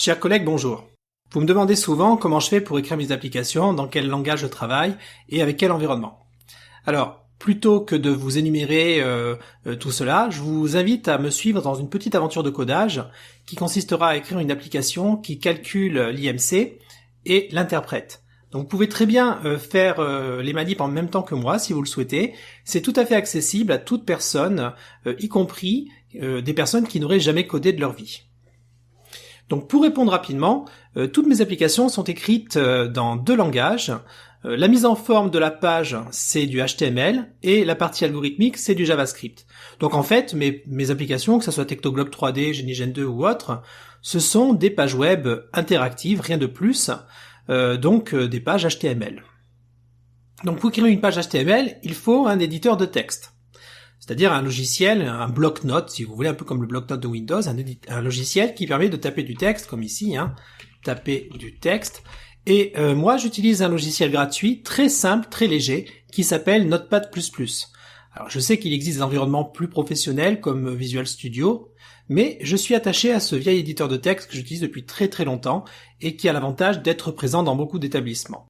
Chers collègues, bonjour. Vous me demandez souvent comment je fais pour écrire mes applications, dans quel langage je travaille et avec quel environnement. Alors, plutôt que de vous énumérer tout cela, je vous invite à me suivre dans une petite aventure de codage qui consistera à écrire une application qui calcule l'IMC et l'interprète. Donc vous pouvez très bien faire les manips en même temps que moi si vous le souhaitez. C'est tout à fait accessible à toute personne, y compris des personnes qui n'auraient jamais codé de leur vie. Donc pour répondre rapidement, toutes mes applications sont écrites dans deux langages. La mise en forme de la page, c'est du HTML, et la partie algorithmique, c'est du JavaScript. Donc en fait, mes applications, que ce soit Technoglob 3D, GenieGen 2 ou autre, ce sont des pages web interactives, rien de plus, donc des pages HTML. Donc pour écrire une page HTML, il faut un éditeur de texte. C'est-à-dire un logiciel, un bloc-notes, si vous voulez, un peu comme le bloc-notes de Windows, un logiciel qui permet de taper du texte, comme ici, taper du texte. Et moi, j'utilise un logiciel gratuit, très simple, très léger, qui s'appelle Notepad++. Alors, je sais qu'il existe des environnements plus professionnels, comme Visual Studio, mais je suis attaché à ce vieil éditeur de texte que j'utilise depuis très très longtemps, et qui a l'avantage d'être présent dans beaucoup d'établissements.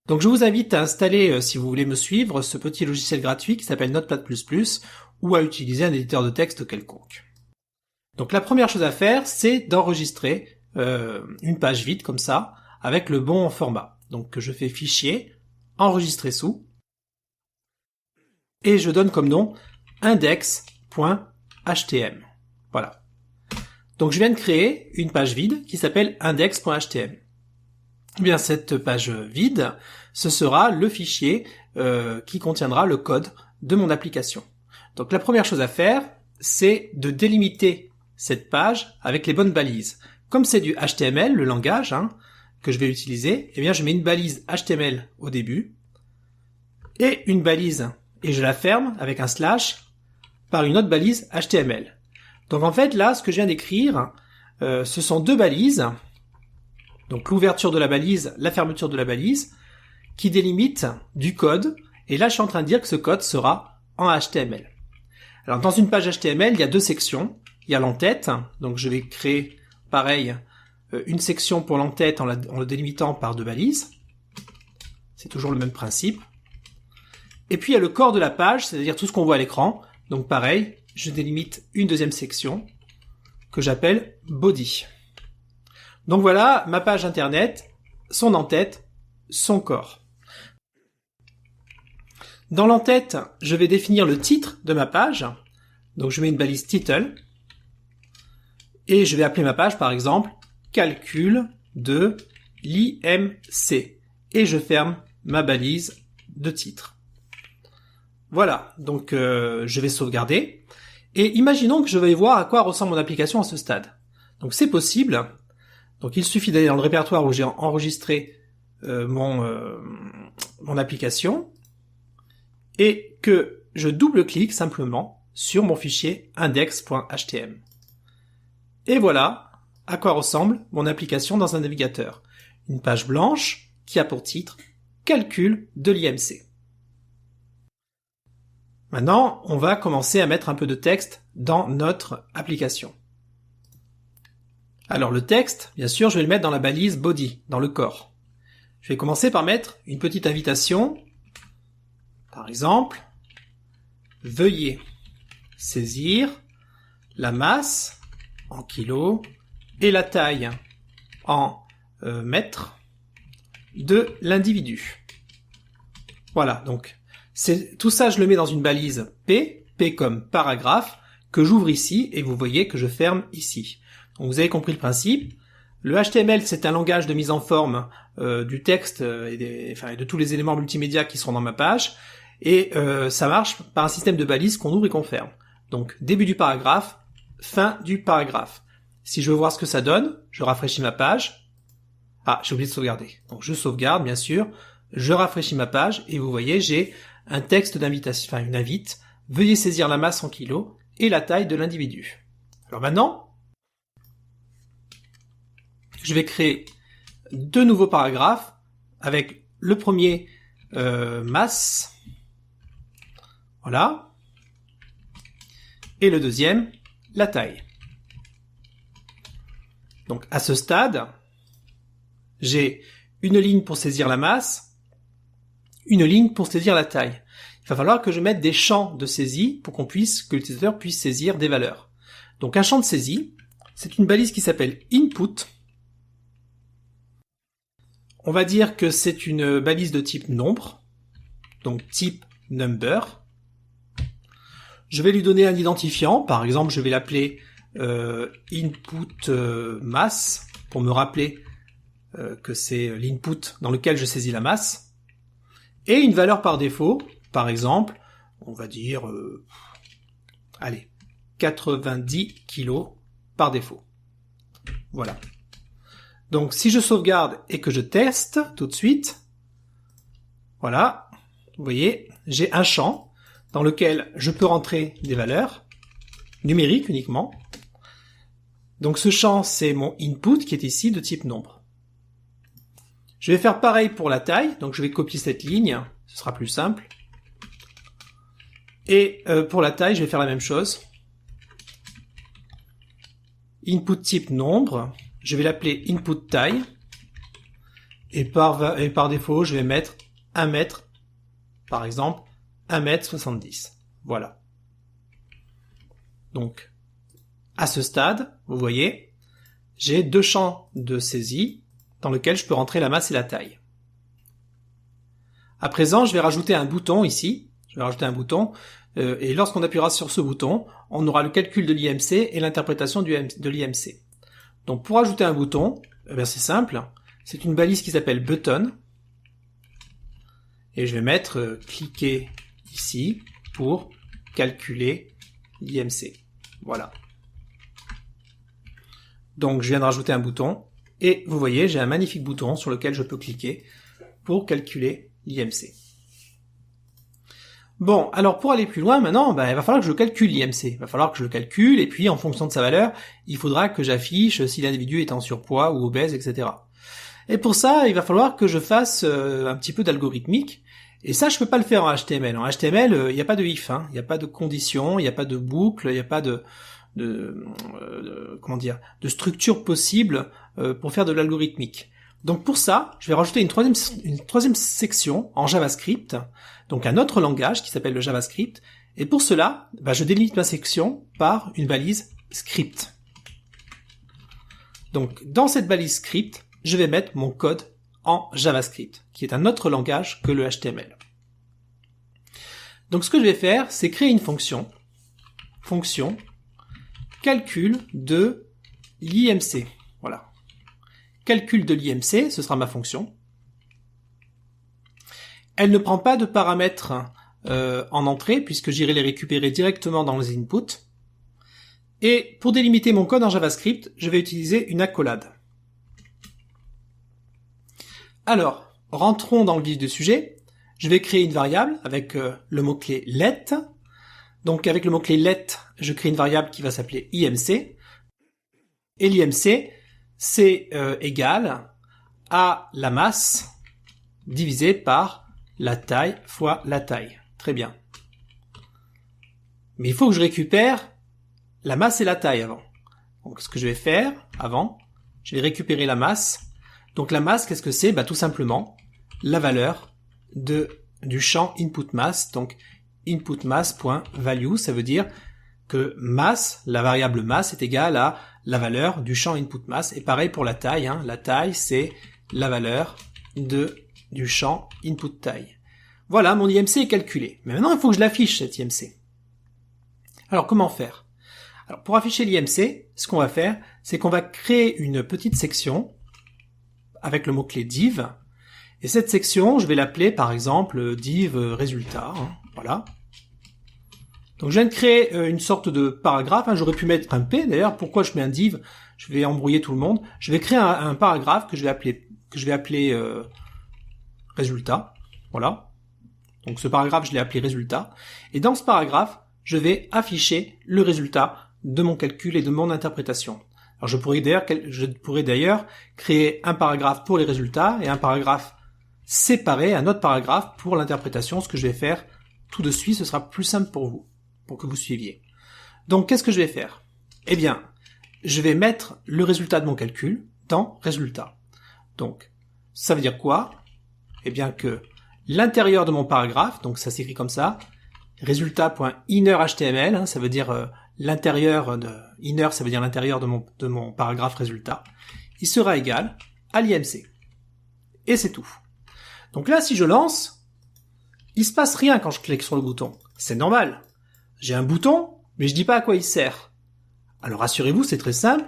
Donc je vous invite à installer, si vous voulez me suivre, ce petit logiciel gratuit qui s'appelle Notepad++, ou à utiliser un éditeur de texte quelconque. Donc la première chose à faire, c'est d'enregistrer une page vide comme ça, avec le bon format. Donc je fais Fichier, Enregistrer sous, et je donne comme nom index.htm. Voilà. Donc je viens de créer une page vide qui s'appelle index.htm. Eh bien cette page vide, ce sera le fichier qui contiendra le code de mon application. Donc la première chose à faire, c'est de délimiter cette page avec les bonnes balises. Comme c'est du HTML, le langage que je vais utiliser, eh bien je mets une balise HTML au début et une balise, et je la ferme avec un slash par une autre balise HTML. Donc en fait là, ce que je viens d'écrire, ce sont deux balises. Donc l'ouverture de la balise, la fermeture de la balise, qui délimite du code, et là je suis en train de dire que ce code sera en HTML. Alors dans une page HTML, il y a deux sections, il y a l'entête, donc je vais créer pareil une section pour l'entête en le délimitant par deux balises, c'est toujours le même principe, et puis il y a le corps de la page, c'est-à-dire tout ce qu'on voit à l'écran, donc pareil, je délimite une deuxième section que j'appelle body. Donc voilà ma page internet, son entête, son corps. Dans l'entête, je vais définir le titre de ma page. Donc je mets une balise title. Et je vais appeler ma page par exemple calcul de l'IMC. Et je ferme ma balise de titre. Voilà, donc je vais sauvegarder. Et imaginons que je vais voir à quoi ressemble mon application à ce stade. Donc c'est possible. Donc il suffit d'aller dans le répertoire où j'ai enregistré mon application et que je double-clique simplement sur mon fichier index.htm. Et voilà à quoi ressemble mon application dans un navigateur. Une page blanche qui a pour titre « Calcul de l'IMC ». Maintenant, on va commencer à mettre un peu de texte dans notre application. Alors le texte, bien sûr, je vais le mettre dans la balise body, dans le corps. Je vais commencer par mettre une petite invitation. Par exemple, veuillez saisir la masse en kilos et la taille en mètres de l'individu. Voilà, donc tout ça, je le mets dans une balise P comme paragraphe, que j'ouvre ici et vous voyez que je ferme ici. Donc vous avez compris le principe. Le HTML, c'est un langage de mise en forme du texte et de tous les éléments multimédia qui sont dans ma page. Et ça marche par un système de balises qu'on ouvre et qu'on ferme. Donc début du paragraphe, fin du paragraphe. Si je veux voir ce que ça donne, je rafraîchis ma page. Ah, j'ai oublié de sauvegarder. Donc je sauvegarde, bien sûr. Je rafraîchis ma page et vous voyez, j'ai un texte d'invitation, une invite. Veuillez saisir la masse en kilos et la taille de l'individu. Alors maintenant, je vais créer deux nouveaux paragraphes avec le premier masse, voilà, et le deuxième la taille. Donc à ce stade, j'ai une ligne pour saisir la masse, une ligne pour saisir la taille. Il va falloir que je mette des champs de saisie pour que l'utilisateur puisse saisir des valeurs. Donc un champ de saisie, c'est une balise qui s'appelle input. On va dire que c'est une balise de type nombre, donc type number. Je vais lui donner un identifiant, par exemple je vais l'appeler input mass, pour me rappeler que c'est l'input dans lequel je saisis la masse, et une valeur par défaut, par exemple, on va dire, 90 kg par défaut. Voilà. Donc si je sauvegarde et que je teste tout de suite, voilà, vous voyez, j'ai un champ dans lequel je peux rentrer des valeurs numériques uniquement. Donc ce champ, c'est mon input qui est ici de type nombre. Je vais faire pareil pour la taille, donc je vais copier cette ligne, ce sera plus simple. Et pour la taille, je vais faire la même chose. Input type nombre, je vais l'appeler input taille. Et par défaut, je vais mettre 1 mètre, par exemple, 1,70 m. Voilà. Donc, à ce stade, vous voyez, j'ai deux champs de saisie dans lesquels je peux rentrer la masse et la taille. À présent, je vais rajouter un bouton ici. Je vais rajouter un bouton. Et lorsqu'on appuiera sur ce bouton, on aura le calcul de l'IMC et l'interprétation de l'IMC. Donc pour ajouter un bouton, c'est simple. C'est une balise qui s'appelle button. Et je vais mettre cliquer ici pour calculer l'IMC. Voilà. Donc je viens de rajouter un bouton. Et vous voyez, j'ai un magnifique bouton sur lequel je peux cliquer pour calculer l'IMC. Bon, alors pour aller plus loin maintenant, il va falloir que je calcule l'IMC. Il va falloir que je le calcule, et puis en fonction de sa valeur, il faudra que j'affiche si l'individu est en surpoids ou obèse, etc. Et pour ça, il va falloir que je fasse un petit peu d'algorithmique. Et ça, je peux pas le faire en HTML. En HTML, il n'y a pas de if, il n'y a pas de condition, il n'y a pas de boucle, il n'y a pas de structure possible pour faire de l'algorithmique. Donc pour ça, je vais rajouter une troisième section en JavaScript, donc un autre langage qui s'appelle le JavaScript, et pour cela, je délimite ma section par une balise script. Donc dans cette balise script, je vais mettre mon code en JavaScript, qui est un autre langage que le HTML. Donc ce que je vais faire, c'est créer une fonction calcul de l'IMC. Voilà. Calcul de l'IMC, ce sera ma fonction. Elle ne prend pas de paramètres en entrée, puisque j'irai les récupérer directement dans les inputs. Et pour délimiter mon code en JavaScript, je vais utiliser une accolade. Alors, rentrons dans le vif du sujet. Je vais créer une variable avec le mot-clé let. Donc avec le mot-clé let, je crée une variable qui va s'appeler IMC. Et l'IMC, c'est égal à la masse divisé par la taille fois la taille. Très bien. Mais il faut que je récupère la masse et la taille avant. Donc ce que je vais faire avant, je vais récupérer la masse. Donc la masse, qu'est-ce que c'est ? Tout simplement la valeur du champ input mass. Donc input mass.value, ça veut dire que masse, la variable masse est égale à la valeur du champ input mass. Et pareil pour la taille, la taille c'est la valeur du champ input taille. Voilà, mon IMC est calculé. Mais maintenant il faut que je l'affiche cet IMC. Alors comment faire ? Alors pour afficher l'IMC, ce qu'on va faire, c'est qu'on va créer une petite section avec le mot-clé div. Et cette section, je vais l'appeler par exemple div résultat. Voilà. Donc je viens de créer une sorte de paragraphe. J'aurais pu mettre un P d'ailleurs. Pourquoi je mets un div ? Je vais embrouiller tout le monde. Je vais créer un paragraphe que je vais appeler résultat. Voilà. Donc ce paragraphe, je l'ai appelé résultat. Et dans ce paragraphe, je vais afficher le résultat de mon calcul et de mon interprétation. Alors je pourrais d'ailleurs créer un paragraphe pour les résultats et un paragraphe séparé, un autre paragraphe pour l'interprétation. Ce que je vais faire tout de suite, ce sera plus simple pour vous, pour que vous suiviez. Donc qu'est-ce que je vais faire ? Eh bien, je vais mettre le résultat de mon calcul dans résultat. Donc, ça veut dire quoi? Eh bien que l'intérieur de mon paragraphe, donc ça s'écrit comme ça, résultat.innerHTML, hein, ça veut dire l'intérieur de inner, ça veut dire l'intérieur de mon paragraphe résultat, il sera égal à l'IMC. Et c'est tout. Donc là, si je lance, il se passe rien quand je clique sur le bouton. C'est normal. J'ai un bouton, mais je dis pas à quoi il sert. Alors rassurez-vous, c'est très simple.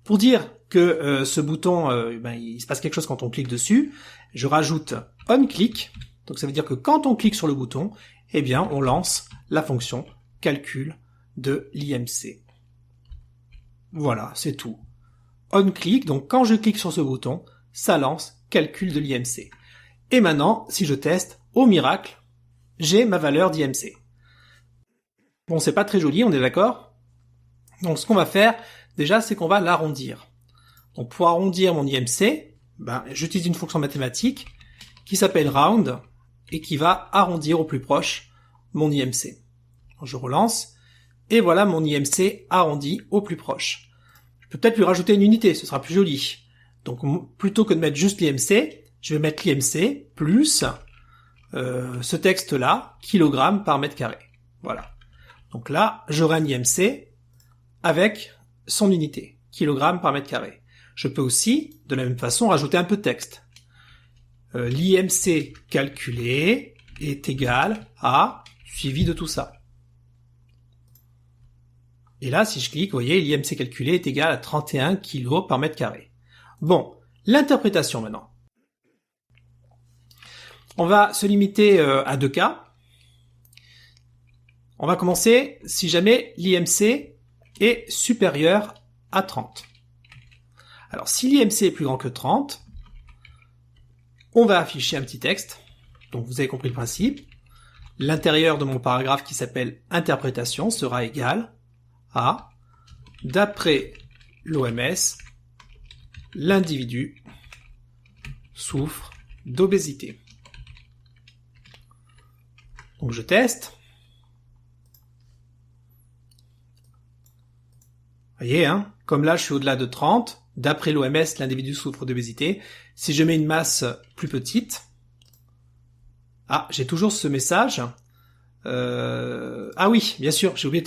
Pour dire que ce bouton, il se passe quelque chose quand on clique dessus, je rajoute onClick. Donc ça veut dire que quand on clique sur le bouton, eh bien on lance la fonction calcul de l'IMC. Voilà, c'est tout. OnClick, donc quand je clique sur ce bouton, ça lance calcul de l'IMC. Et maintenant, si je teste, au miracle, j'ai ma valeur d'IMC. Bon, c'est pas très joli, on est d'accord? Donc ce qu'on va faire, déjà, c'est qu'on va l'arrondir. Donc pour arrondir mon IMC, j'utilise une fonction mathématique qui s'appelle round et qui va arrondir au plus proche mon IMC. Donc, je relance, et voilà mon IMC arrondi au plus proche. Je peux peut-être lui rajouter une unité, ce sera plus joli. Donc plutôt que de mettre juste l'IMC, je vais mettre l'IMC plus ce texte-là, kilogramme par mètre carré. Voilà. Donc là, j'aurai un IMC avec son unité, kilogramme par mètre carré. Je peux aussi, de la même façon, rajouter un peu de texte. L'IMC calculé est égal à suivi de tout ça. Et là, si je clique, vous voyez, l'IMC calculé est égal à 31 kg par mètre carré. Bon, l'interprétation maintenant. On va se limiter à 2 cas. On va commencer si jamais l'IMC est supérieur à 30. Alors, si l'IMC est plus grand que 30, on va afficher un petit texte. Donc, vous avez compris le principe. L'intérieur de mon paragraphe qui s'appelle interprétation sera égal à, d'après l'OMS, l'individu souffre d'obésité. Donc je teste. Vous voyez, hein, comme là je suis au-delà de 30, d'après l'OMS, l'individu souffre d'obésité. Si je mets une masse plus petite, j'ai toujours ce message. Ah oui, bien sûr, j'ai oublié.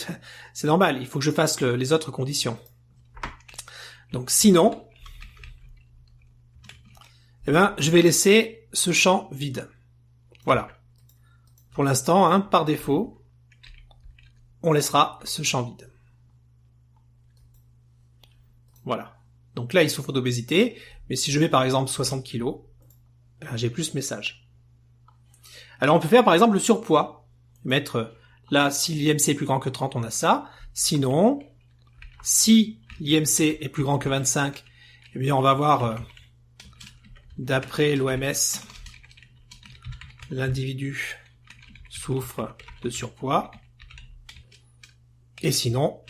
C'est normal, il faut que je fasse les autres conditions. Donc sinon, je vais laisser ce champ vide. Voilà. Pour l'instant, par défaut, on laissera ce champ vide. Voilà. Donc là, il souffre d'obésité, mais si je mets par exemple 60 kg, j'ai plus ce message. Alors on peut faire par exemple le surpoids. Mettre là, si l'IMC est plus grand que 30, on a ça. Sinon, si l'IMC est plus grand que 25, eh bien on va avoir, d'après l'OMS, l'individu souffre de surpoids. Et sinon,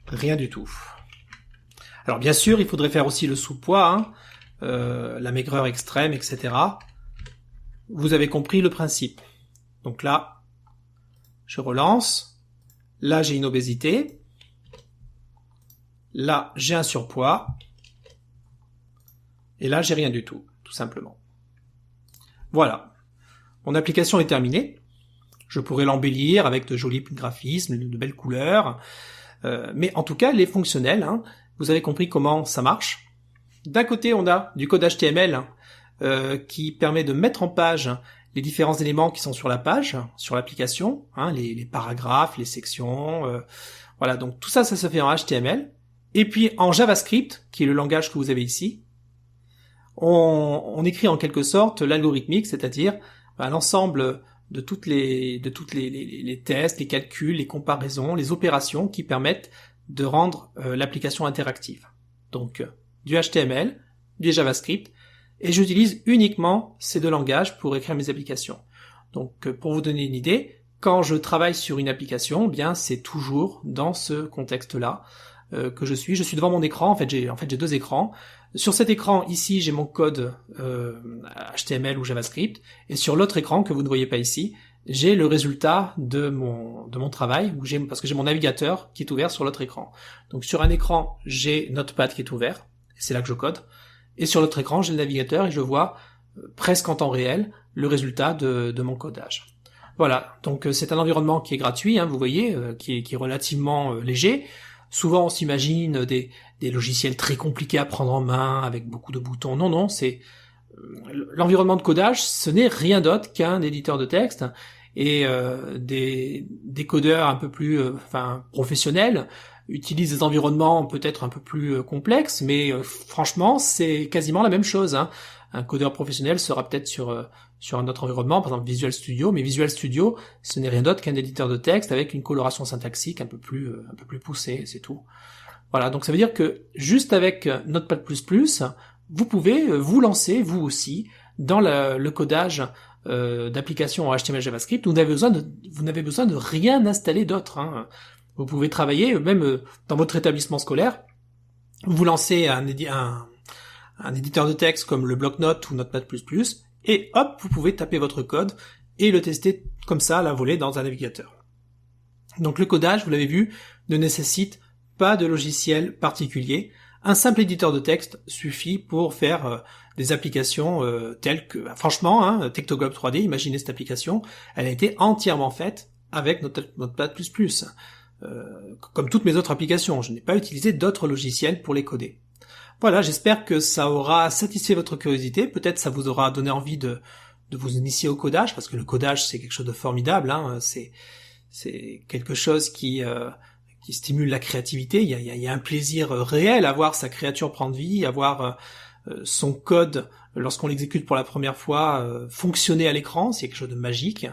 rien du tout. Alors bien sûr, il faudrait faire aussi le sous-poids, la maigreur extrême, etc. Vous avez compris le principe. Donc là, je relance. Là, j'ai une obésité. Là, j'ai un surpoids. Et là, j'ai rien du tout, tout simplement. Voilà. Mon application est terminée. Je pourrais l'embellir avec de jolis graphismes, de belles couleurs. Mais en tout cas, elle est fonctionnelle. Vous avez compris comment ça marche. D'un côté, on a du code HTML qui permet de mettre en page les différents éléments qui sont sur la page, sur l'application, les paragraphes, les sections, voilà, donc tout ça, ça se fait en HTML. Et puis en JavaScript, qui est le langage que vous avez ici, on écrit en quelque sorte l'algorithmique, c'est-à-dire l'ensemble de toutes les tests, les calculs, les comparaisons, les opérations qui permettent de rendre l'application interactive. Donc du HTML, du JavaScript, et j'utilise uniquement ces deux langages pour écrire mes applications. Donc pour vous donner une idée, quand je travaille sur une application, bien c'est toujours dans ce contexte-là que je suis. Je suis devant mon écran, en fait j'ai deux écrans. Sur cet écran ici, j'ai mon code HTML ou JavaScript, et sur l'autre écran que vous ne voyez pas ici, j'ai le résultat de mon travail, parce que j'ai mon navigateur qui est ouvert sur l'autre écran. Donc sur un écran, j'ai Notepad qui est ouvert, et c'est là que je code, et sur l'autre écran, j'ai le navigateur et je vois presque en temps réel le résultat de mon codage. Voilà, donc c'est un environnement qui est gratuit, vous voyez, qui est relativement léger. Souvent on s'imagine des logiciels très compliqués à prendre en main, avec beaucoup de boutons. Non, c'est l'environnement de codage, ce n'est rien d'autre qu'un éditeur de texte, et des codeurs un peu plus professionnels utilisent des environnements peut-être un peu plus complexes, mais franchement c'est quasiment la même chose. Un codeur professionnel sera peut-être sur un autre environnement, par exemple Visual Studio, mais Visual Studio, ce n'est rien d'autre qu'un éditeur de texte avec une coloration syntaxique un peu plus poussée, c'est tout. Voilà, donc ça veut dire que juste avec Notepad++, vous pouvez vous lancer, vous aussi, dans le codage d'applications en HTML JavaScript. Vous n'avez besoin de rien installer d'autre. Vous pouvez travailler, même dans votre établissement scolaire, vous lancez un éditeur de texte comme le bloc-notes ou Notepad++, et hop, vous pouvez taper votre code et le tester comme ça à la volée dans un navigateur. Donc le codage, vous l'avez vu, ne nécessite pas de logiciel particulier. Un simple éditeur de texte suffit pour faire des applications telles que, franchement, Tektoglob 3D, imaginez cette application, elle a été entièrement faite avec Notepad++. Comme toutes mes autres applications, je n'ai pas utilisé d'autres logiciels pour les coder. Voilà, j'espère que ça aura satisfait votre curiosité, peut-être ça vous aura donné envie de vous initier au codage, parce que le codage c'est quelque chose de formidable, c'est quelque chose qui stimule la créativité, il y a un plaisir réel à voir sa créature prendre vie, à voir son code, lorsqu'on l'exécute pour la première fois, fonctionner à l'écran, c'est quelque chose de magique.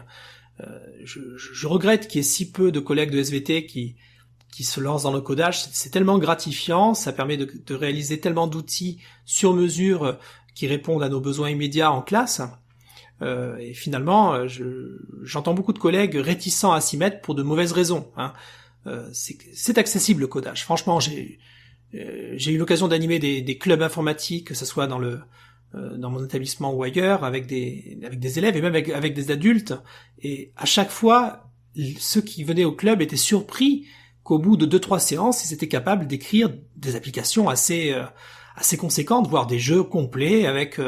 Je regrette qu'il y ait si peu de collègues de SVT qui se lancent dans le codage, c'est tellement gratifiant, ça permet de réaliser tellement d'outils sur mesure qui répondent à nos besoins immédiats en classe. Et finalement, j'entends beaucoup de collègues réticents à s'y mettre pour de mauvaises raisons. C'est accessible le codage. Franchement, j'ai eu l'occasion d'animer des clubs informatiques, que ce soit dans mon établissement ou ailleurs, avec des élèves et même avec des adultes. Et à chaque fois, ceux qui venaient au club étaient surpris qu'au bout de 2-3 séances, ils étaient capables d'écrire des applications assez conséquentes, voire des jeux complets avec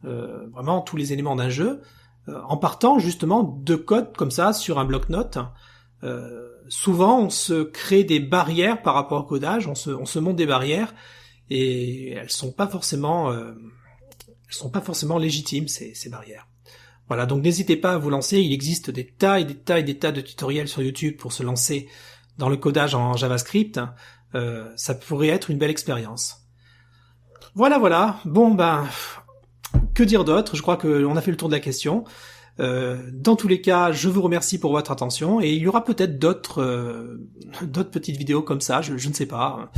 vraiment tous les éléments d'un jeu, en partant justement de code comme ça sur un bloc-notes. Souvent, on se crée des barrières par rapport au codage, on se monte des barrières et elles sont pas forcément légitimes ces barrières. Voilà, donc n'hésitez pas à vous lancer. Il existe des tas et des tas et des tas de tutoriels sur YouTube pour se lancer dans le codage en JavaScript. Ça pourrait être une belle expérience. Voilà. Bon que dire d'autre? Je crois qu'on a fait le tour de la question. Dans tous les cas, je vous remercie pour votre attention et il y aura peut-être d'autres petites vidéos comme ça, je ne sais pas.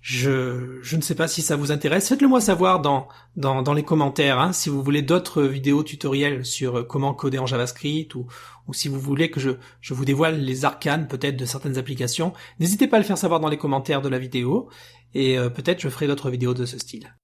Je ne sais pas si ça vous intéresse. Faites-le moi savoir dans les commentaires, si vous voulez d'autres vidéos tutoriels sur comment coder en JavaScript ou si vous voulez que je vous dévoile les arcanes peut-être de certaines applications. N'hésitez pas à le faire savoir dans les commentaires de la vidéo et peut-être je ferai d'autres vidéos de ce style.